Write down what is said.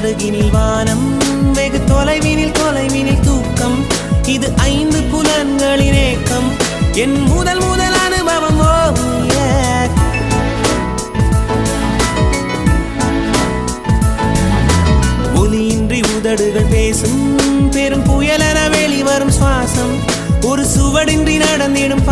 அருகினில் வானம், வெகு தொலைவினில் தூக்கம். இது 5 புலன்களின் ஏக்கம், என் முதல் அனுபவம். ஒலியின்றி உதடுகள் பேசும், பெரும் புயலென வெளிவரும் சுவாசம், ஒரு சுவடின்றி நடந்திடும்